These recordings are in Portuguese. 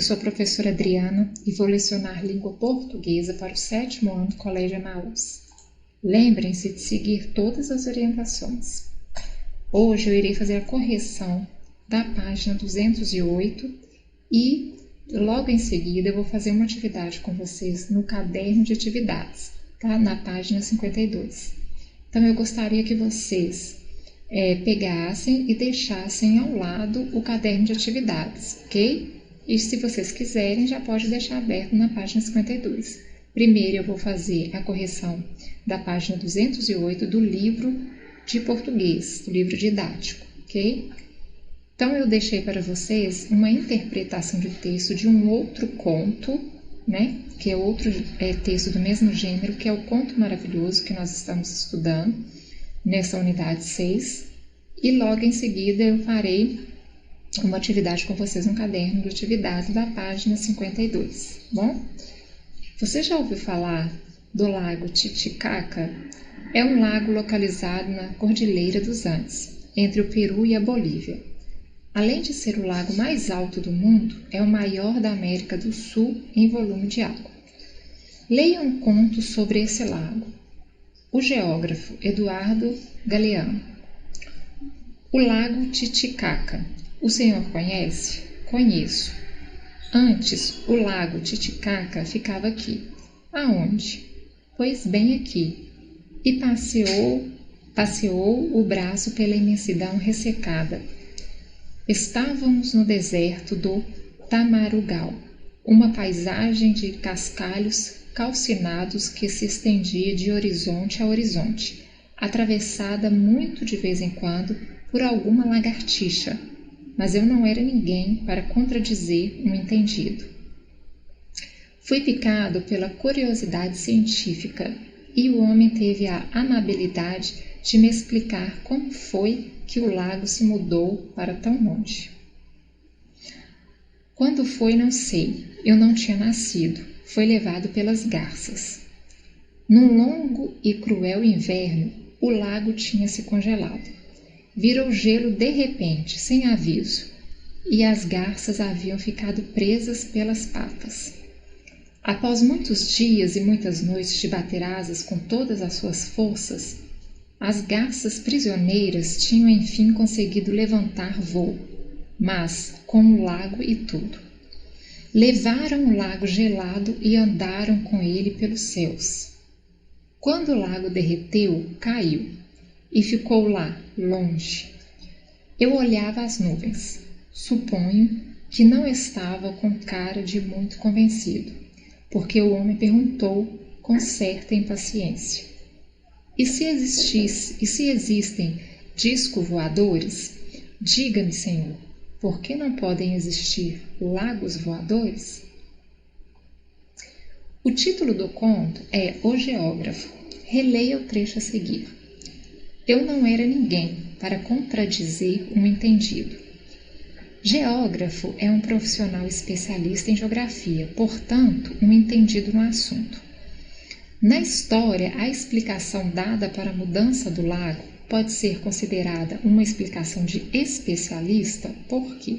sou a professora Adriana e vou lecionar língua portuguesa para o 7º ano do Colégio Emaús. Lembrem-se de seguir todas as orientações. Hoje eu irei fazer a correção da página 208 e logo em seguida eu vou fazer uma atividade com vocês no caderno de atividades, tá? Na página 52. Então eu gostaria que vocês pegassem e deixassem ao lado o caderno de atividades, ok? E se vocês quiserem, já pode deixar aberto na página 52. Primeiro eu vou fazer a correção da página 208 do livro de português, do livro didático, ok? Então eu deixei para vocês uma interpretação de texto de um outro conto, né? Que é outro texto do mesmo gênero, que é o Conto Maravilhoso, que nós estamos estudando nessa unidade 6. E logo em seguida eu farei uma atividade com vocês no caderno de atividades da página 52, bom? Você já ouviu falar do Lago Titicaca? É um lago localizado na Cordilheira dos Andes, entre o Peru e a Bolívia. Além de ser o lago mais alto do mundo, é o maior da América do Sul em volume de água. Leia um conto sobre esse lago. O geógrafo Eduardo Galeano. O Lago Titicaca. O senhor conhece? Conheço. Antes, o Lago Titicaca ficava aqui. Aonde? Pois bem aqui. E passeou o braço pela imensidão ressecada. Estávamos no deserto do Tamarugal, uma paisagem de cascalhos calcinados que se estendia de horizonte a horizonte, atravessada muito de vez em quando por alguma lagartixa, mas eu não era ninguém para contradizer um entendido. Fui picado pela curiosidade científica e o homem teve a amabilidade de me explicar como foi que o lago se mudou para tão longe. Quando foi, não sei, eu não tinha nascido, foi levado pelas garças. Num longo e cruel inverno, o lago tinha se congelado. Virou gelo de repente, sem aviso, e as garças haviam ficado presas pelas patas. Após muitos dias e muitas noites de bater asas com todas as suas forças, as garças prisioneiras tinham enfim conseguido levantar voo, mas com o lago e tudo. Levaram o lago gelado e andaram com ele pelos céus. Quando o lago derreteu, caiu e ficou lá, longe. Eu olhava as nuvens. Suponho que não estava com cara de muito convencido, porque o homem perguntou com certa impaciência: E se existem discos voadores? Diga-me, Senhor, por que não podem existir lagos voadores? O título do conto é O Geógrafo. Releia o trecho a seguir. Eu não era ninguém para contradizer um entendido. Geógrafo é um profissional especialista em geografia, portanto, um entendido no assunto. Na história, a explicação dada para a mudança do lago pode ser considerada uma explicação de especialista, por quê?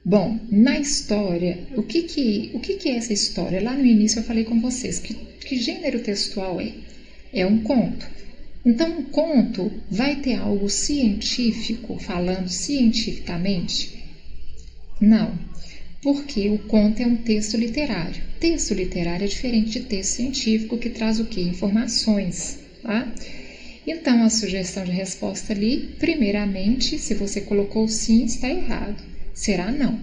Bom, na história, o que é essa história? Lá no início eu falei com vocês que gênero textual é? É um conto. Então, um conto vai ter algo científico, falando cientificamente? Não, porque o conto é um texto literário. Texto literário é diferente de texto científico, que traz o quê? Informações, tá? Então, a sugestão de resposta ali, primeiramente, se você colocou sim, está errado. Será não.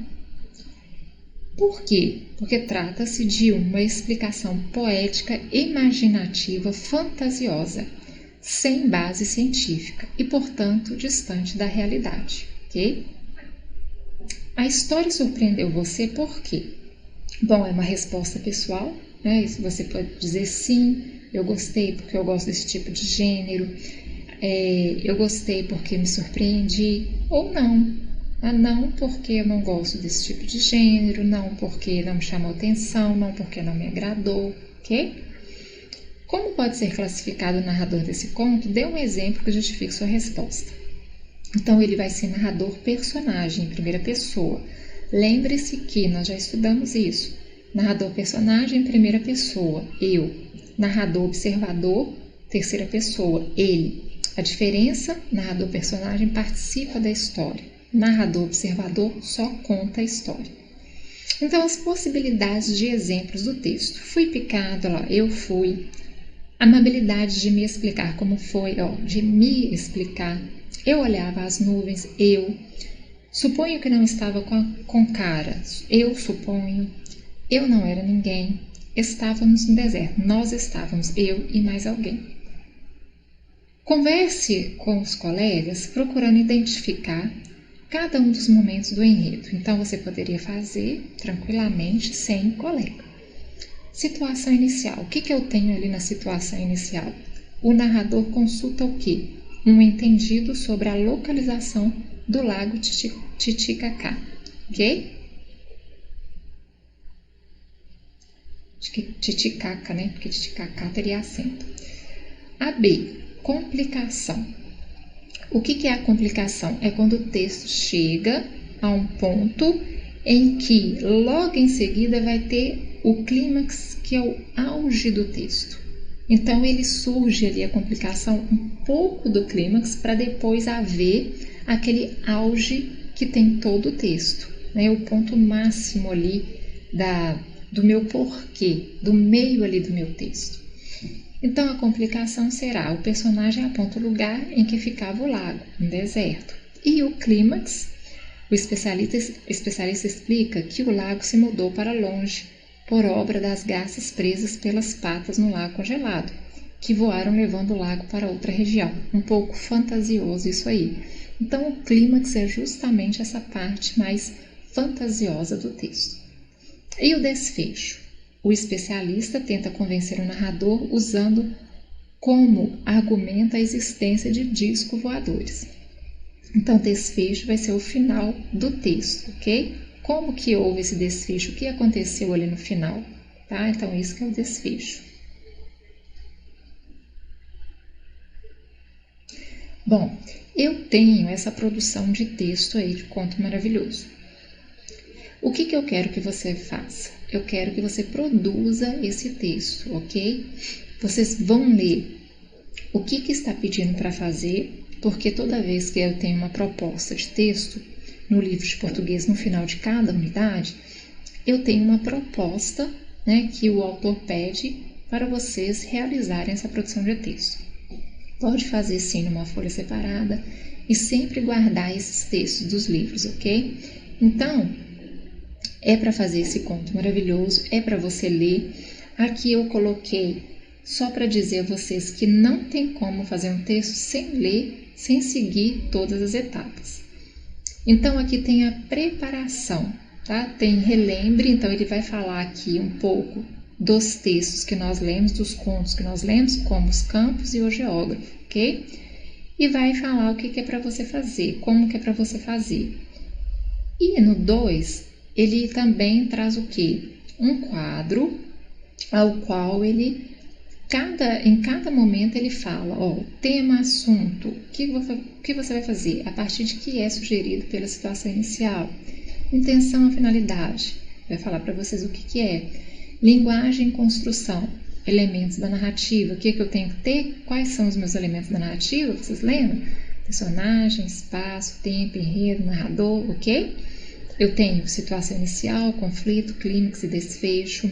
Por quê? Porque trata-se de uma explicação poética, imaginativa, fantasiosa, sem base científica e, portanto, distante da realidade, ok? A história surpreendeu você por quê? Bom, é uma resposta pessoal, né? Você pode dizer sim, eu gostei porque eu gosto desse tipo de gênero, eu gostei porque me surpreendi, ou não. Não porque eu não gosto desse tipo de gênero, não porque não me chamou atenção, não porque não me agradou, ok? Como pode ser classificado o narrador desse conto? Dê um exemplo que justifique sua resposta. Então, ele vai ser narrador personagem, em primeira pessoa. Lembre-se que nós já estudamos isso. Narrador-personagem, primeira pessoa, eu. Narrador-observador, terceira pessoa, ele. A diferença, narrador-personagem participa da história. Narrador-observador só conta a história. Então, as possibilidades de exemplos do texto. Fui picado, lá, eu fui. Amabilidade de me explicar como foi, de me explicar. Eu olhava as nuvens, eu. Suponho que não estava com cara, eu suponho. Eu não era ninguém. Estávamos no deserto, nós estávamos, eu e mais alguém. Converse com os colegas procurando identificar cada um dos momentos do enredo. Então, você poderia fazer tranquilamente sem colega. Situação inicial. O que eu tenho ali na situação inicial? O narrador consulta o quê? Um entendido sobre a localização do lago Titicacá. Ok? Acho que Titicaca, né? Porque Titicacá teria acento. A B. Complicação. O que é a complicação? É quando o texto chega a um ponto em que logo em seguida vai ter o clímax, que é o auge do texto. Então, ele surge ali a complicação um pouco do clímax para depois haver aquele auge que tem todo o texto, né? O ponto máximo ali do meu porquê, do meio ali do meu texto. Então, a complicação será: o personagem aponta o lugar em que ficava o lago, um deserto. E o clímax, o especialista explica que o lago se mudou para longe por obra das garças presas pelas patas no lago congelado, que voaram levando o lago para outra região. Um pouco fantasioso isso aí. Então, o clímax é justamente essa parte mais fantasiosa do texto. E o desfecho? O especialista tenta convencer o narrador usando como argumento a existência de discos voadores. Então, o desfecho vai ser o final do texto, ok? Como que houve esse desfecho? O que aconteceu ali no final? Tá? Então, isso que é o desfecho. Bom, eu tenho essa produção de texto aí de Conto Maravilhoso. O que eu quero que você faça? Eu quero que você produza esse texto, ok? Vocês vão ler o que está pedindo para fazer, porque toda vez que eu tenho uma proposta de texto no livro de português, no final de cada unidade, eu tenho uma proposta, né, que o autor pede para vocês realizarem essa produção de texto. Pode fazer sim numa folha separada e sempre guardar esses textos dos livros, ok? Então, é para fazer esse conto maravilhoso, é para você ler. Aqui eu coloquei só para dizer a vocês que não tem como fazer um texto sem ler, sem seguir todas as etapas. Então, aqui tem a preparação, tá? Tem relembre, então ele vai falar aqui um pouco dos textos que nós lemos, dos contos que nós lemos, como os Campos e o Geógrafo, ok? E vai falar o que é para você fazer, como que é para você fazer. E no 2, ele também traz o quê? Um quadro ao qual ele, em cada momento ele fala, tema, assunto, o que você vai fazer, a partir de que é sugerido pela situação inicial, intenção, finalidade, vai falar para vocês o que é, linguagem, construção, elementos da narrativa, o que eu tenho que ter, quais são os meus elementos da narrativa, vocês lembram? Personagem, espaço, tempo, enredo, narrador, ok? Eu tenho situação inicial, conflito, clímax e desfecho,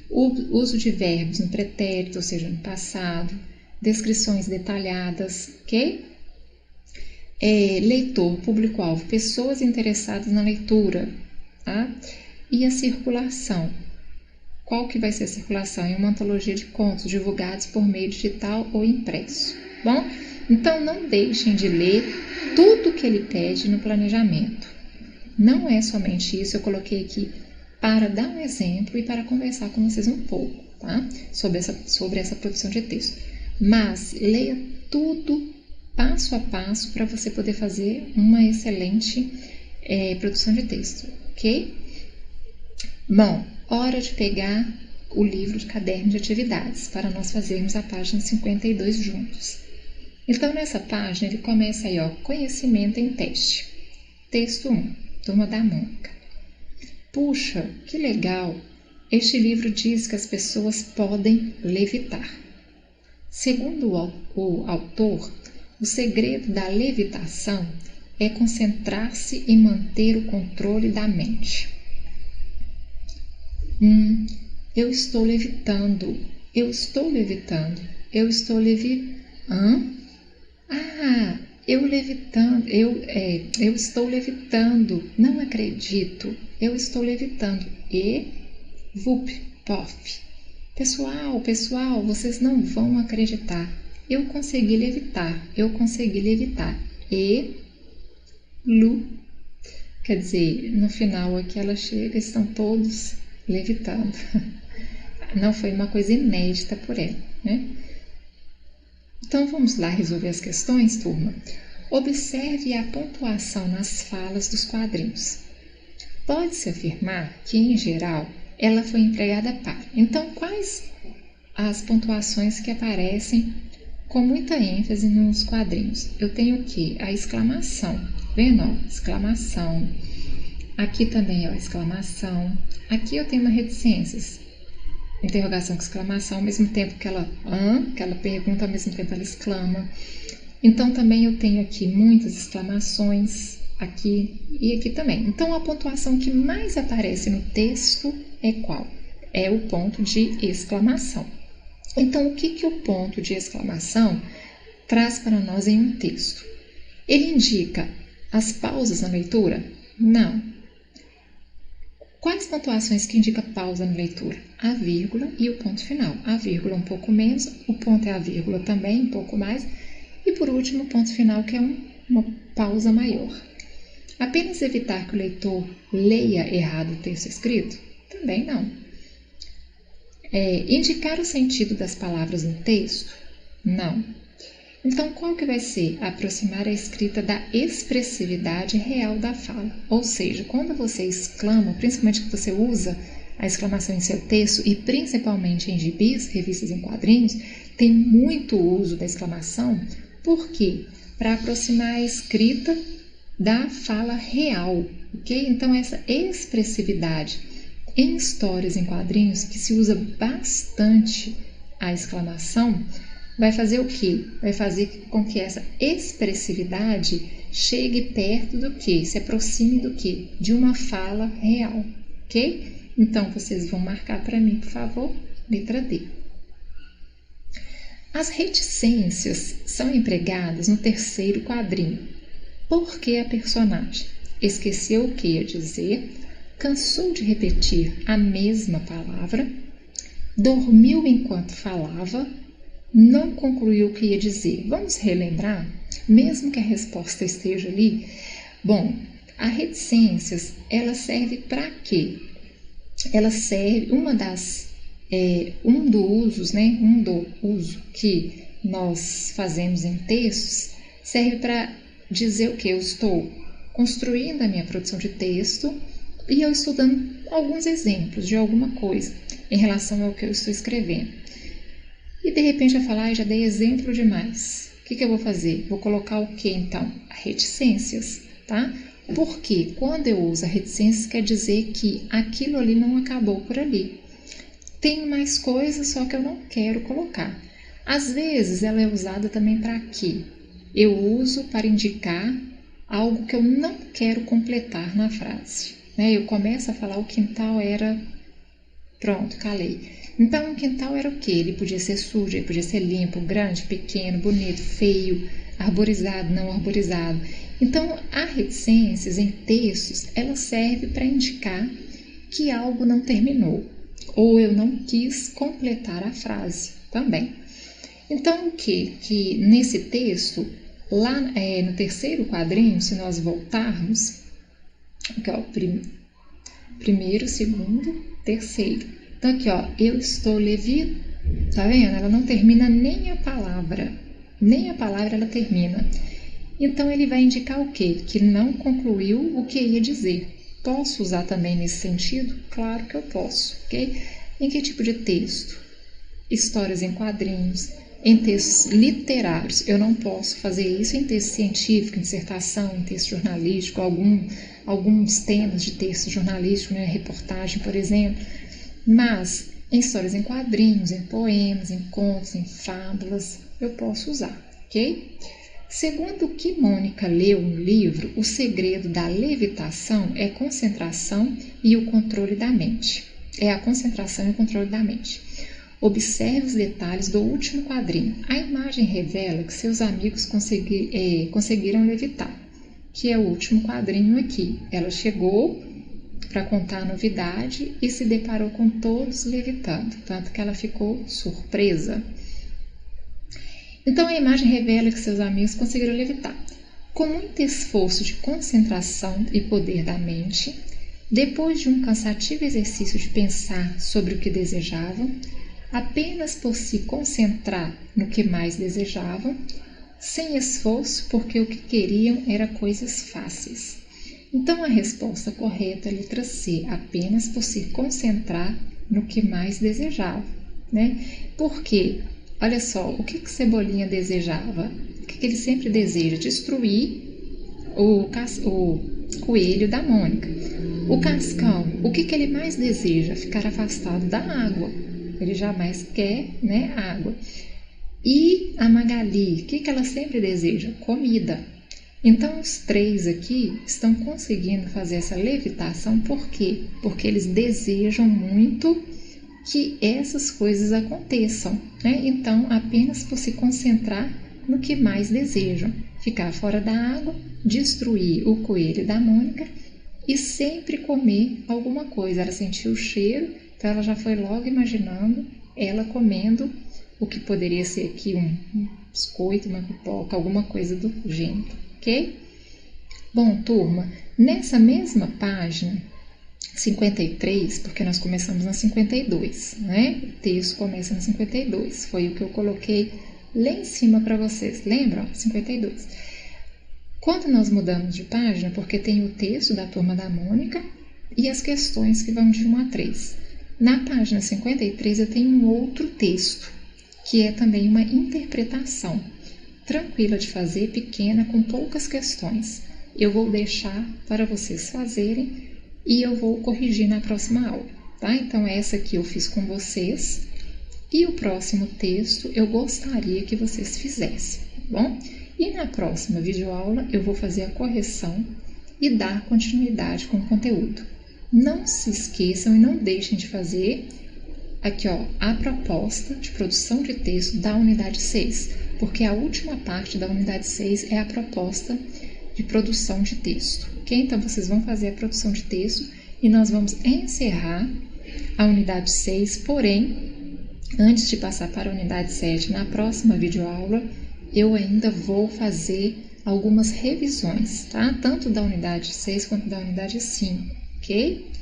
o uso de verbos no pretérito, ou seja, no passado, descrições detalhadas, ok? Leitor, público-alvo, pessoas interessadas na leitura, tá? E a circulação. Qual que vai ser a circulação? É uma antologia de contos divulgados por meio digital ou impresso. Bom, então não deixem de ler tudo que ele pede no planejamento. Não é somente isso, eu coloquei aqui para dar um exemplo e para conversar com vocês um pouco, tá? Sobre essa produção de texto. Mas leia tudo passo a passo para você poder fazer uma excelente produção de texto, ok? Bom, hora de pegar o livro de caderno de atividades para nós fazermos a página 52 juntos. Então, nessa página, ele começa aí, conhecimento em teste. Texto 1, Turma da Mônica. Puxa, que legal! Este livro diz que as pessoas podem levitar. Segundo o autor, o segredo da levitação é concentrar-se e manter o controle da mente. Eu estou levitando, eu estou levitando, eu estou levitando. Eu estou levitando, não acredito, eu estou levitando. E, vup, pof. Pessoal, vocês não vão acreditar. Eu consegui levitar. E, lu. Quer dizer, no final aqui ela chega, estão todos levitando. Não foi uma coisa inédita por ela, né? Então vamos lá resolver as questões, turma? Observe a pontuação nas falas dos quadrinhos. Pode-se afirmar que, em geral, ela foi empregada para. Então, quais as pontuações que aparecem com muita ênfase nos quadrinhos? Eu tenho aqui a exclamação, vendo? Ó, exclamação. Aqui também, ó, exclamação. Aqui eu tenho uma reticências. Interrogação com exclamação, ao mesmo tempo que ela pergunta, ao mesmo tempo ela exclama. Então, também eu tenho aqui muitas exclamações, aqui e aqui também. Então, a pontuação que mais aparece no texto é qual? É o ponto de exclamação. Então, o que o ponto de exclamação traz para nós em um texto? Ele indica as pausas na leitura? Não. Quais pontuações que indicam pausa na leitura? A vírgula e o ponto final. A vírgula um pouco menos, o ponto é a vírgula também, um pouco mais. E por último, o ponto final, que é uma pausa maior. Apenas evitar que o leitor leia errado o texto escrito? Também não. Indicar o sentido das palavras no texto? Não. Então, qual que vai ser? Aproximar a escrita da expressividade real da fala. Ou seja, quando você exclama, principalmente que você usa a exclamação em seu texto e principalmente em gibis, revistas em quadrinhos, tem muito uso da exclamação. Por quê? Para aproximar a escrita da fala real, ok? Então, essa expressividade em histórias em quadrinhos, que se usa bastante a exclamação, vai fazer o quê? Vai fazer com que essa expressividade chegue perto do quê? Se aproxime do quê? De uma fala real, ok? Então, vocês vão marcar para mim, por favor, letra D. As reticências são empregadas no terceiro quadrinho. Por que a personagem esqueceu o que ia dizer, cansou de repetir a mesma palavra, dormiu enquanto falava, não concluiu o que ia dizer. Vamos relembrar, mesmo que a resposta esteja ali? Bom, a reticências, ela serve para quê? Ela serve, um do uso que nós fazemos em textos, serve para dizer o que? Eu estou construindo a minha produção de texto e eu estou dando alguns exemplos de alguma coisa em relação ao que eu estou escrevendo. E de repente eu falar, já dei exemplo demais. O que eu vou fazer? Vou colocar o que então? Reticências, tá? Porque quando eu uso a reticências, quer dizer que aquilo ali não acabou por ali. Tem mais coisas, só que eu não quero colocar. Às vezes ela é usada também para quê? Eu uso para indicar algo que eu não quero completar na frase. Eu começo a falar o quintal era... Pronto, calei. Então, o quintal era o quê? Ele podia ser sujo, ele podia ser limpo, grande, pequeno, bonito, feio, arborizado, não arborizado. Então, a reticências em textos, ela serve para indicar que algo não terminou, ou eu não quis completar a frase também. Então, o que? Que nesse texto, lá no terceiro quadrinho, se nós voltarmos, aqui, ó, primeiro, segundo, terceiro. Então, aqui, ó, eu estou levitando, tá vendo? Ela não termina nem a palavra ela termina. Então, ele vai indicar o quê? Que não concluiu o que ia dizer. Posso usar também nesse sentido? Claro que eu posso, ok? Em que tipo de texto? Histórias em quadrinhos, em textos literários. Eu não posso fazer isso em texto científico, em dissertação, em texto jornalístico, alguns temas de texto jornalístico, né, reportagem, por exemplo, mas em histórias em quadrinhos, em poemas, em contos, em fábulas, eu posso usar, ok? Segundo o que Mônica leu no livro, o segredo da levitação é a concentração e o controle da mente. Observe os detalhes do último quadrinho. A imagem revela que seus amigos conseguiram levitar, que é o último quadrinho aqui. Ela chegou para contar a novidade e se deparou com todos levitando, tanto que ela ficou surpresa. Então a imagem revela que seus amigos conseguiram levitar. Com muito esforço de concentração e poder da mente, depois de um cansativo exercício de pensar sobre o que desejavam, apenas por se concentrar no que mais desejavam, sem esforço, porque o que queriam era coisas fáceis. Então a resposta correta é a letra C, apenas por se concentrar no que mais desejava, né? Por quê? Olha só, o que Cebolinha desejava? O que ele sempre deseja? Destruir o coelho da Mônica. O Cascão, o que ele mais deseja? Ficar afastado da água. Ele jamais quer, né, água. E a Magali, o que ela sempre deseja? Comida. Então, os três aqui estão conseguindo fazer essa levitação, por quê? Porque eles desejam muito que essas coisas aconteçam, né? Então, apenas por se concentrar no que mais desejam, ficar fora da água, destruir o coelho da Mônica e sempre comer alguma coisa. Ela sentiu o cheiro, então ela já foi logo imaginando ela comendo o que poderia ser aqui um biscoito, uma pipoca, alguma coisa do gênero, ok? Bom, turma, nessa mesma página 53, porque nós começamos na 52, né? O texto começa na 52, foi o que eu coloquei lá em cima para vocês, lembram? 52. Quando nós mudamos de página, porque tem o texto da Turma da Mônica e as questões que vão de 1 a 3. Na página 53 eu tenho um outro texto, que é também uma interpretação, tranquila de fazer, pequena, com poucas questões. Eu vou deixar para vocês fazerem e eu vou corrigir na próxima aula, tá? Então, essa aqui eu fiz com vocês e o próximo texto eu gostaria que vocês fizessem, tá bom? E na próxima videoaula eu vou fazer a correção e dar continuidade com o conteúdo. Não se esqueçam e não deixem de fazer aqui, ó, a proposta de produção de texto da unidade 6, porque a última parte da unidade 6 é a proposta de produção de texto, ok? Então, vocês vão fazer a produção de texto e nós vamos encerrar a unidade 6, porém, antes de passar para a unidade 7, na próxima videoaula, eu ainda vou fazer algumas revisões, tá? Tanto da unidade 6 quanto da unidade 5, ok?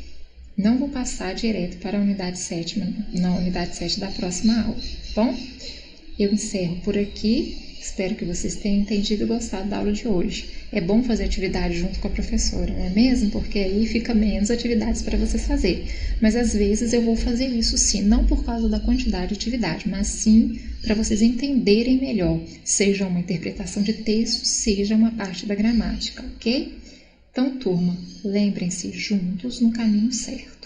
Não vou passar direto para a unidade 7, na unidade 7 da próxima aula, tá bom? Eu encerro por aqui. Espero que vocês tenham entendido e gostado da aula de hoje. É bom fazer atividade junto com a professora, não é mesmo? Porque aí fica menos atividades para vocês fazerem. Mas às vezes eu vou fazer isso sim, não por causa da quantidade de atividade, mas sim para vocês entenderem melhor, seja uma interpretação de texto, seja uma parte da gramática, ok? Então, turma, lembrem-se, juntos no caminho certo.